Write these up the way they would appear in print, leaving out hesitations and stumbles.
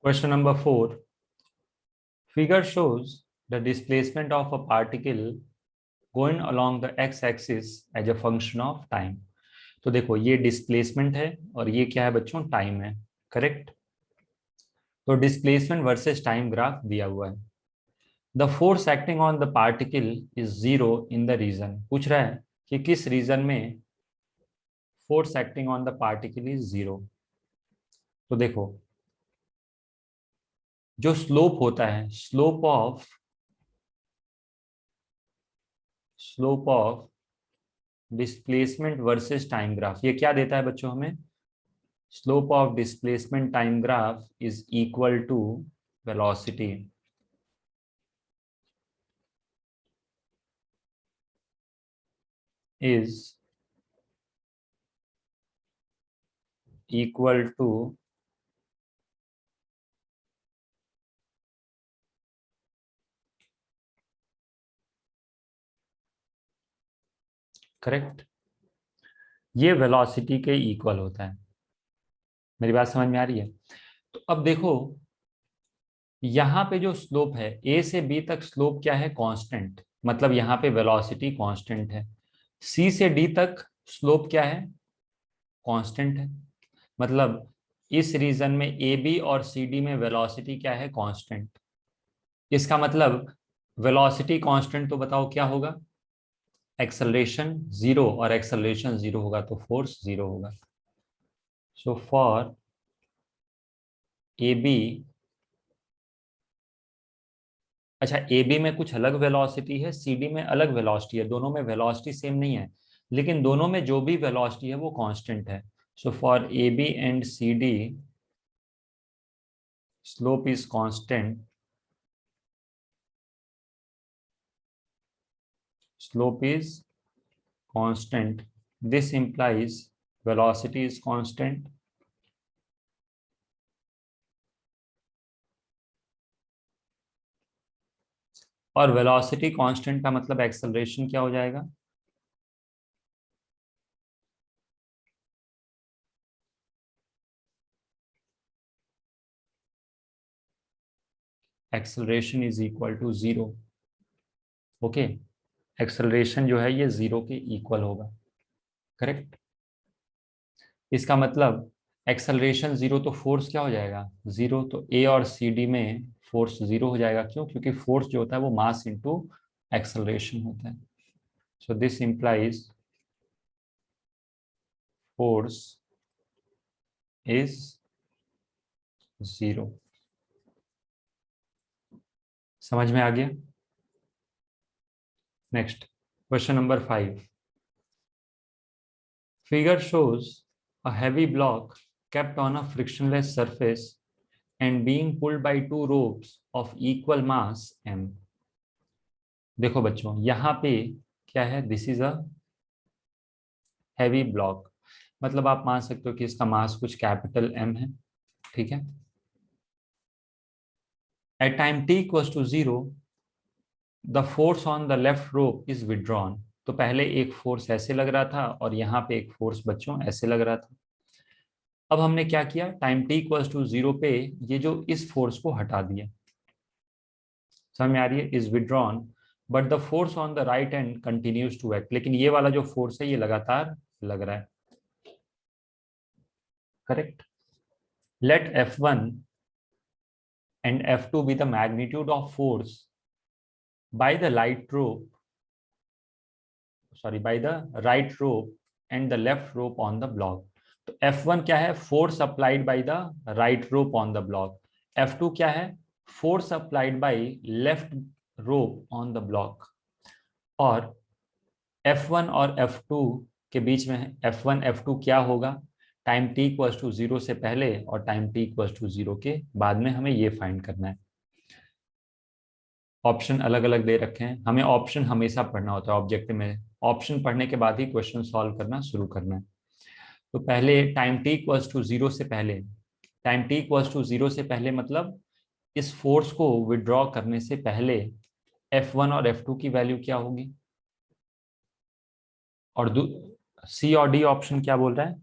Question number 4. Figure shows the displacement of a particle going along the x-axis as a function of time. तो देखो ये displacement है और ये क्या है बच्चों, टाइम है. करेक्ट. तो डिस्प्लेसमेंट वर्सेस टाइम ग्राफ दिया हुआ है. The force acting on the particle is zero in the region. पूछ रहा है कि किस रीजन में force acting on the particle is zero. तो देखो जो स्लोप होता है, slope of displacement versus time graph, ये क्या देता है बच्चों हमें? Slope of displacement time graph is equal to velocity. Is equal to correct. ये वेलोसिटी के इक्वल होता है. मेरी बात समझ में आ रही है? तो अब देखो यहाँ पे जो स्लोप है, ए से बी तक स्लोप क्या है? कांस्टेंट. मतलब यहाँ पे वेलोसिटी कांस्टेंट है. सी से डी तक स्लोप क्या है? कांस्टेंट है. मतलब इस रीजन में ए बी और सी डी में वेलोसिटी क्या है? कांस्टेंट. इसका मतलब वेलोसिटी कांस्टेंट तो बताओ क्या होगा? एक्सेलरेशन जीरो, और एक्सेलरेशन जीरो होगा तो फोर्स जीरो होगा. सो फॉर ए बी, अच्छा ए बी में कुछ अलग वेलोसिटी है, सी डी में अलग वेलोसिटी है, दोनों में वेलोसिटी सेम नहीं है, लेकिन दोनों में जो भी वेलोसिटी है वो कांस्टेंट है. So for A B and C D slope is constant. Slope is constant. This implies velocity is constant. और वेलोसिटी कांस्टेंट का मतलब एक्सेलरेशन क्या हो जाएगा? Acceleration is equal to zero. Okay, acceleration जो है ये जीरो के इक्वल होगा. करेक्ट. इसका मतलब एक्सेलरेशन जीरो तो फोर्स क्या हो जाएगा? जीरो. तो ए और सी डी में फोर्स जीरो हो जाएगा. क्यों? क्योंकि फोर्स जो होता है वो मास इनटू एक्सेलरेशन होता है. So this implies force is zero. समझ में आ गया? Next, question number 5. Figure shows a heavy block kept on a frictionless surface and being pulled by two ropes of equal mass m. देखो बच्चों यहाँ पे क्या है? This is a heavy block. मतलब आप मान सकते हो कि इसका मास कुछ कैपिटल m है. ठीक है. At time t equals to zero the force on the left rope is withdrawn. तो पहले एक फोर्स ऐसे लग रहा था और यहाँ पे एक फोर्स बच्चों ऐसे लग रहा था. अब हमने क्या किया? Time t equals to zero पे ये जो इस फोर्स को हटा दिया. समझ में आ रही है? Is withdrawn but the force on the right hand continues to act. लेकिन ये वाला जो फोर्स है ये लगातार लग रहा है. Correct. Let F1 and F2 be the magnitude of force by the by the right rope and the left rope on the block. तो F1 क्या है? Force applied by the right rope on the block. F2 क्या है? Force applied by left rope on the block. और F1 और F2 के बीच में F1 F2 क्या होगा? Time t equals to zero से पहले और time t equals to zero के बाद में हमें ये फाइंड करना है. ऑप्शन अलग अलग दे रखे हैं. हमें ऑप्शन हमेशा पढ़ना होता है ऑब्जेक्टिव में. ऑप्शन पढ़ने के बाद ही क्वेश्चन सॉल्व करना शुरू करना है. तो पहले time t equals to zero से पहले, time t equals to zero से पहले मतलब इस फोर्स को विड्रॉ करने से पहले F1 और F2 की वैल्यू क्या होगी? और सी और डी ऑप्शन क्या बोल रहा है?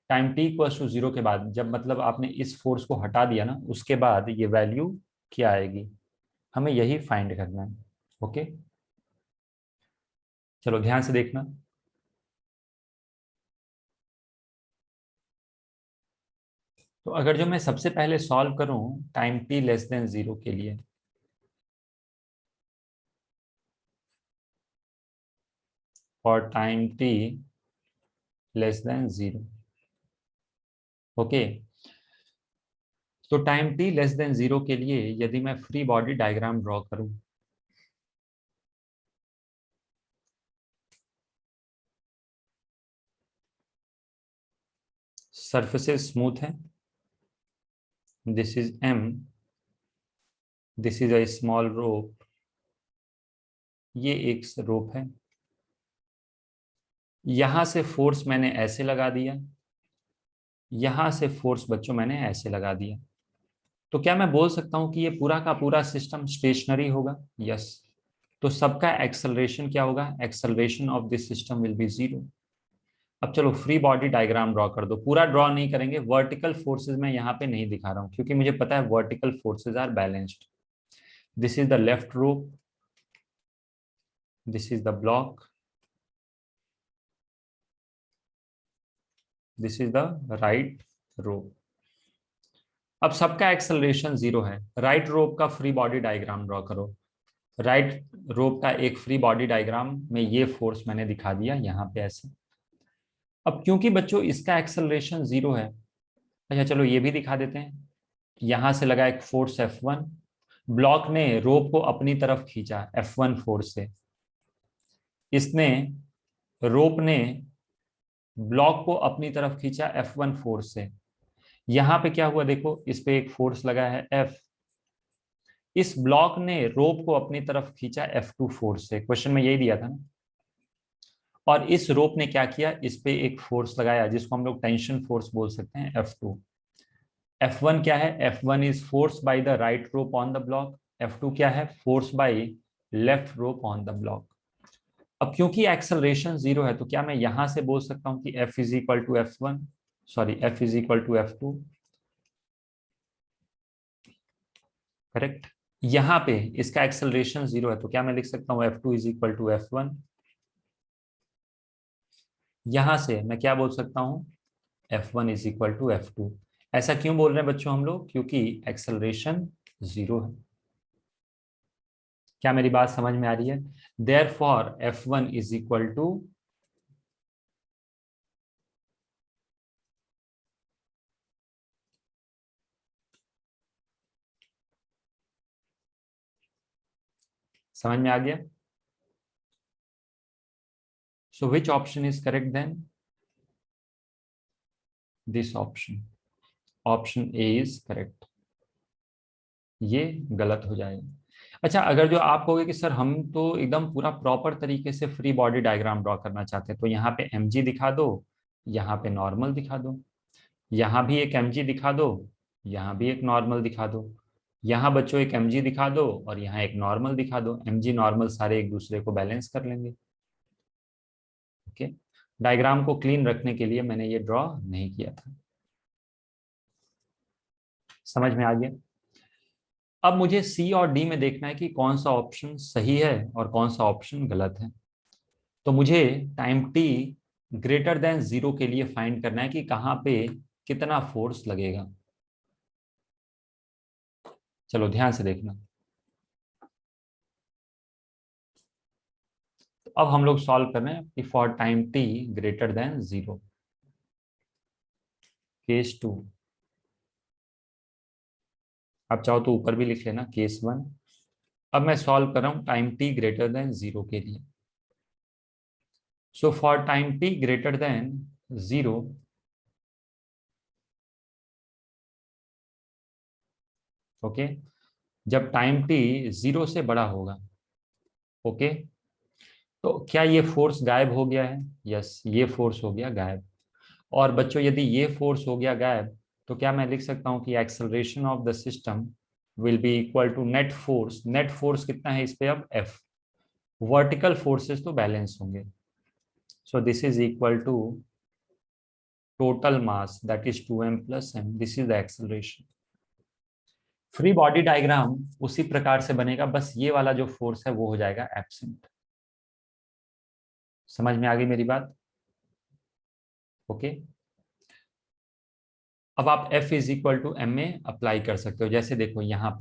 टाइम टी इक्वल्स टू 0 के बाद, जब मतलब आपने इस फोर्स को हटा दिया ना, उसके बाद ये वैल्यू क्या आएगी, हमें यही फाइंड करना है। ओके, चलो ध्यान से देखना। तो अगर जो मैं सबसे पहले सॉल्व करूं टाइम टी लेस देन 0 के लिए, for time T less than 0, okay, तो टाइम टी लेस देन 0 के लिए यदि मैं फ्री बॉडी डायग्राम ड्रॉ करूं, सरफेसेस स्मूथ है, this is M, this is a small rope, ये एक रोप है, यहां से फोर्स मैंने ऐसे लगा दिया, यहां से फोर्स बच्चों मैंने ऐसे लगा दिया। तो क्या मैं बोल सकता हूं कि ये पूरा का पूरा सिस्टम स्टेशनरी होगा? यस। तो सबका एक्सेलरेशन क्या होगा? Acceleration of this system will B 0। अब चलो फ्री बॉडी डायग्राम ड्रॉ कर दो। पूरा ड्रॉ नहीं करेंगे, वर्टिकल फोर्सेज मैं यहाँ पे नहीं दिखा रहा हूँ क्योंकि मुझे पता है vertical forces are balanced. This is the left rope, this is the block, this is the right rope. अब सबका एक्सेलरेशन 0 है। राइट रोप का फ्री बॉडी डायग्राम ड्रॉ करो। राइट रोप का एक फ्री बॉडी डायग्राम में ये फोर्स मैंने दिखा दिया यहाँ पे ऐसे। अब क्योंकि बच्चों इसका एक्सेलरेशन 0 है, अच्छा चलो ये भी दिखा देते हैं। यहां से लगा एक फोर्स F1, ब्लॉक ने रोप को अपनी तरफ खींचा F1 फोर्स से, इसने रोप ने ब्लॉक को अपनी तरफ खींचा F1 फोर्स से। यहां पे क्या हुआ देखो, इस पे एक फोर्स लगा है F, इस ब्लॉक ने रोप को अपनी तरफ खींचा F2 फोर्स से, क्वेश्चन में यही दिया था ना। और इस रोप ने क्या किया, इस पे एक फोर्स लगाया जिसको हम लोग टेंशन फोर्स बोल सकते हैं F2। F1 क्या है? F1 is force by the right rope on the block, F2 क्या है? Force by left rope on the block. अब क्योंकि एक्सेलरेशन 0 है तो क्या मैं यहां से बोल सकता हूं कि F is equal to F1, sorry F is equal to F2, correct. यहां पे इसका एक्सेलरेशन 0 है तो क्या मैं लिख सकता हूं F2 is equal to F1? यहां से मैं क्या बोल सकता हूं? F1 is equal to F2। ऐसा क्यों बोल रहे हैं बच्चों हम लोग? क्योंकि एक्सेलरेशन 0 है। क्या मेरी बात समझ में आ रही है? Therefore F1 is equal to, समझ में आ गया? So which option is correct then? This option, option A is correct. ये गलत हो जाएगा। अच्छा, अगर जो आप कहोगे कि सर हम तो एकदम पूरा प्रॉपर तरीके से फ्री बॉडी डायग्राम ड्रॉ करना चाहते हैं, तो यहाँ पे mg दिखा दो, यहाँ पे नॉर्मल दिखा दो, यहाँ भी एक mg दिखा दो, यहाँ भी एक नॉर्मल दिखा दो, यहाँ बच्चों एक mg दिखा दो और यहाँ एक नॉर्मल दिखा दो, mg नॉर्मल सारे एक दूसरे को बैलेंस कर लेंगे। ओके, डायग्राम को क्लीन रखने के लिए मैंने ये ड्रॉ नहीं किया था। समझ में आ गया? अब मुझे सी और डी में देखना है कि कौन सा ऑप्शन सही है और कौन सा ऑप्शन गलत है। तो मुझे टाइम टी ग्रेटर देन 0 के लिए फाइंड करना है कि कहाँ पे कितना फोर्स लगेगा। चलो ध्यान से देखना। तो अब हम लोग सॉल्व कर रहे हैं कि for time T greater than 0, case 2। आप चाहो तो ऊपर भी लिख लेना केस 1। अब मैं सॉल्व कर रहा हूं टाइम टी ग्रेटर देन 0 के लिए। So for time T greater than 0, okay, जब टाइम टी 0 से बड़ा होगा, ओके, तो क्या ये फोर्स गायब हो गया है? यस, ये फोर्स हो गया गायब। और बच्चों यदि ये फोर्स हो गया गायब, तो क्या मैं लिख सकता हूं कि acceleration of the system will be equal to net force. Net force कितना है इस पे? अब F। वर्टिकल फोर्सेस तो बैलेंस होंगे, so this is equal to total mass, that is 2m plus m. This is the acceleration. Free body diagram उसी प्रकार से बनेगा, बस ये वाला जो फोर्स है वो हो जाएगा एब्सेंट। समझ में आ गई मेरी बात? ओके। अब आप F is equal to M में अप्लाई कर सकते हो। जैसे देखो यहाँ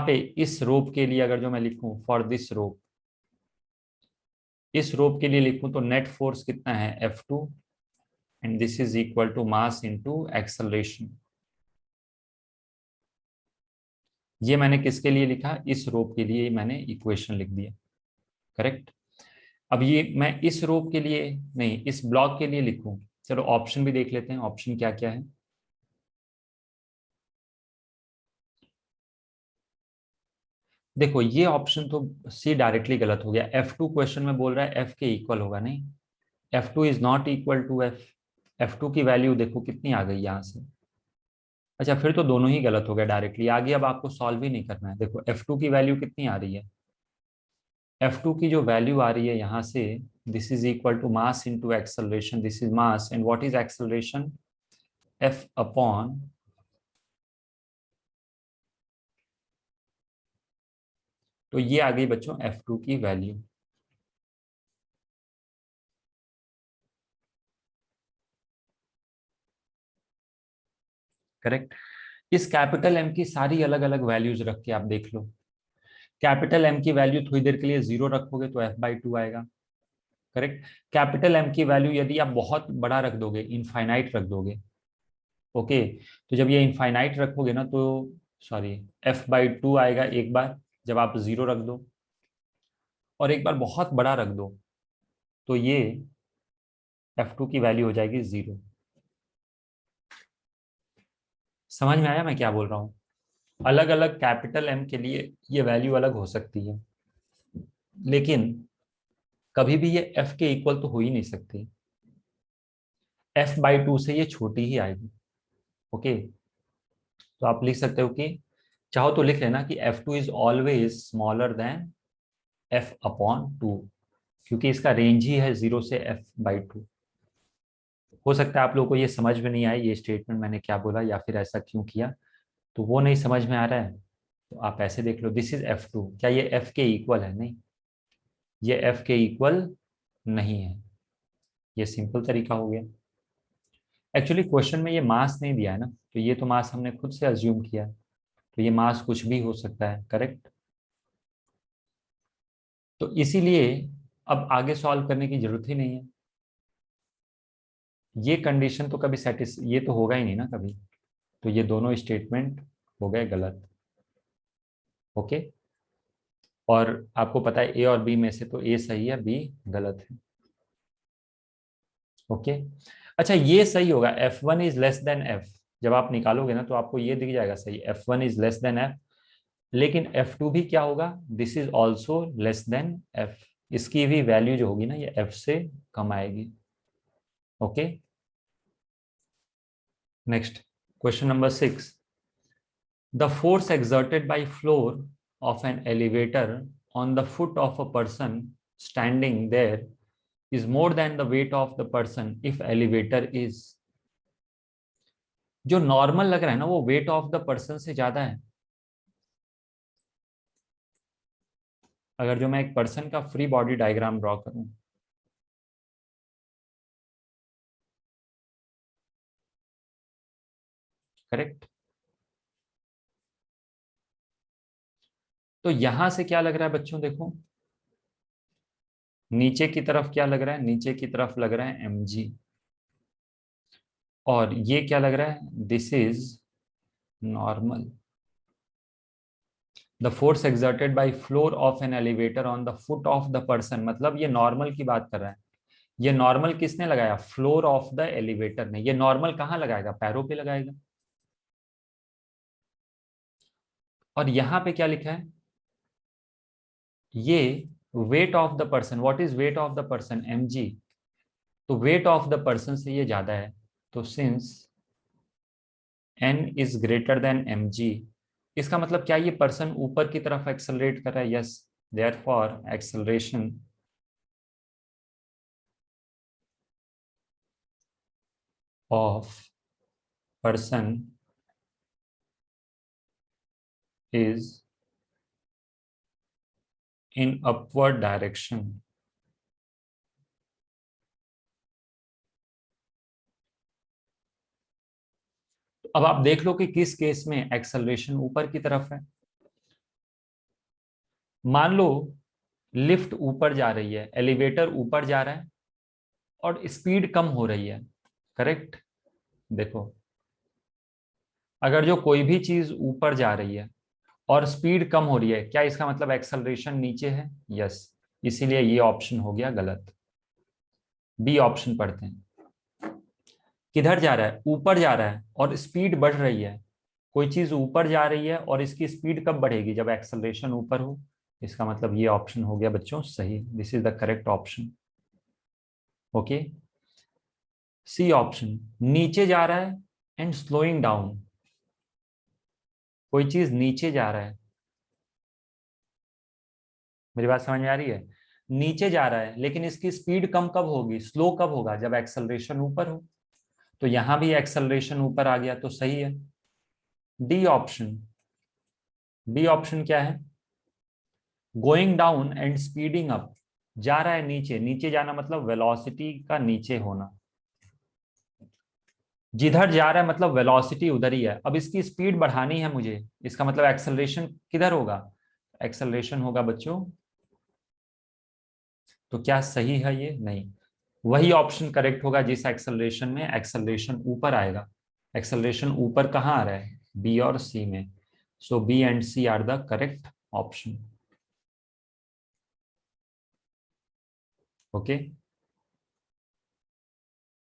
पे इस रोप के लिए अगर जो मैं लिखूं फॉर दिस रोप, इस रोप के लिए लिखूं तो नेट फोर्स कितना है F2 and this is equal to mass into acceleration. ये मैंने किसके लिए लिखा? इस रोप के लिए मैंने इक्वेशन लिख दिया, करेक्ट। अब ये मैं इस रोप के लिए नहीं, इस ब्लॉक के लिए लिखूं। चलो ऑप्शन भी देख लेते हैं, ऑप्शन क्या क्या है। देखो ये ऑप्शन तो सी डायरेक्टली गलत हो गया। F2 क्वेश्चन में बोल रहा है F के इक्वल होगा, नहीं, F2 is not equal to F। F2 की वैल्यू देखो कितनी आ गई यहां से। अच्छा फिर तो दोनों ही गलत हो गया डायरेक्टली। आगे अब आपको सॉल्व ही नहीं करना है। देखो F2 की वैल्यू कितनी आ रही है? F2 की जो वैल्यू आ रही है यहाँ से, this is equal to mass into acceleration. This is mass and what is acceleration? F upon, तो ये आ गई बच्चों F2 की वैल्यू। करेक्ट। इस कैपिटल एम की सारी अलग अलग वैल्यूज रख के आप देख लो। कैपिटल एम की वैल्यू थोड़ी देर के लिए 0 रखोगे तो F/2 आएगा, करेक्ट। कैपिटल एम की वैल्यू यदि आप बहुत बड़ा रख दोगे, इनफाइनाइट रख दोगे, ओके, तो जब ये इनफाइनाइट रखोगे ना तो सॉरी F/2 आएगा एक बार जब आप 0 रख दो, और एक बार बहुत बड़ा रख दो तो ये F2 की वैल्यू हो जाएगी 0। समझ में आया मैं क्या बोल रहा हूँ? अलग अलग कैपिटल एम के लिए ये वैल्यू अलग हो सकती है, लेकिन कभी भी ये F के इक्वल तो हो ही नहीं सकती। F/2 से ये छोटी ही आएगी, ओके। तो आप लिख सकते हो कि, चाहो तो लिख लेना कि F2 is always smaller than F/2, क्योंकि इसका रेंज ही है 0 से F/2। हो सकता है आप लोगों को ये समझ में नहीं आए ये स्टेटमेंट मैंने क्या बोला या फिर ऐसा क्यों किया, तो वो नहीं समझ में आ रहा है तो आप ऐसे देख लो, दिस इज F2, क्या ये F के इक्वल है? नहीं, ये F के इक्वल नहीं है। ये सिंपल तरीका हो गया। एक्चुअली क्वेश्चन में ये मास नहीं दिया है ना, तो ये तो मास हमने खुद से अज्यूम किया, तो ये मास कुछ भी हो सकता है, करेक्ट। तो इसीलिए अब आगे सॉल्व करने की जरूरत ही नहीं है। ये कंडीशन तो कभी ये तो होगा ही नहीं ना कभी, तो ये दोनों स्टेटमेंट हो गए गलत, ओके। और आपको पता है ए और बी में से तो ए सही है, बी गलत है, ओके। अच्छा ये सही होगा, F1 is less than F। जब आप निकालोगे ना तो आपको ये दिख जाएगा सही, F1 is less than F। लेकिन F2 भी क्या होगा? This is also less than F। इसकी भी वैल्यू जो होगी ना ये F से कम आएगी, okay. Next question number 6। The force exerted by floor of an elevator on the foot of a person standing there is more than the weight of the person if elevator is, जो normal लग रहा है ना वो weight of the person से ज्यादा है। अगर जो मैं एक पर्सन का फ्री बॉडी डायग्राम ड्रॉ करूं, करेक्ट, तो यहां से क्या लग रहा है बच्चों? देखो नीचे की तरफ क्या लग रहा है? नीचे की तरफ लग रहा है mg, और ये क्या लग रहा है? This is normal. The force exerted by floor of an elevator on the foot of the person, मतलब ये नॉर्मल की बात कर रहा है। ये नॉर्मल किसने लगाया? फ्लोर ऑफ द एलिवेटर ने। ये नॉर्मल कहाँ लगाएगा? पैरों पे लगाएगा। और यहां पे क्या लिखा है? ये weight of the person, what is weight of the person? mg। तो वेट ऑफ द पर्सन से ये ज्यादा है, तो since n is greater than mg, इसका मतलब क्या ये पर्सन ऊपर की तरफ एक्सेलरेट कर रहा है? Yes, therefore acceleration of person is in upward direction. अब आप देख लो कि किस केस में एक्सेलरेशन ऊपर की तरफ है। मान लो लिफ्ट ऊपर जा रही है, एलिवेटर ऊपर जा रहा है और स्पीड कम हो रही है, करेक्ट। देखो, अगर जो कोई भी चीज ऊपर जा रही है और स्पीड कम हो रही है, क्या इसका मतलब एक्सेलरेशन नीचे है? यस, इसीलिए ये ऑप्शन हो गया गलत। बी ऑप्शन पढ़ते हैं। किधर जा रहा है? ऊपर जा रहा है और स्पीड बढ़ रही है। कोई चीज ऊपर जा रही है और इसकी स्पीड कब बढ़ेगी? जब एक्सेलरेशन ऊपर हो। इसका मतलब ये ऑप्शन हो गया बच्चों सही। This is the correct option. Okay. C option, नीचे जा रहा है एंड स्लोइंग डाउन। कोई चीज नीचे जा रहा है, मेरी बात समझ में आ रही है? नीचे जा रहा है लेकिन इसकी स्पीड कम कब होगी, स्लो कब होगा? जब एक्सेलरेशन ऊपर हो। तो यहां भी एक्सेलरेशन ऊपर आ गया तो सही है। D option. डी ऑप्शन क्या है? Going down and speeding up. जा रहा है नीचे, नीचे जाना मतलब वेलोसिटी का नीचे होना। जिधर जा रहा है मतलब वेलोसिटी उधर ही है। अब इसकी स्पीड बढ़ानी है मुझे, इसका मतलब एक्सेलरेशन किधर होगा? एक्सेलरेशन होगा बच्चों। तो क्या सही है ये? नहीं। वही ऑप्शन करेक्ट होगा जिस एक्सेलरेशन में एक्सेलरेशन ऊपर आएगा। एक्सेलरेशन ऊपर कहाँ आ रहा है? बी और सी में। So B and C are the correct option. Okay.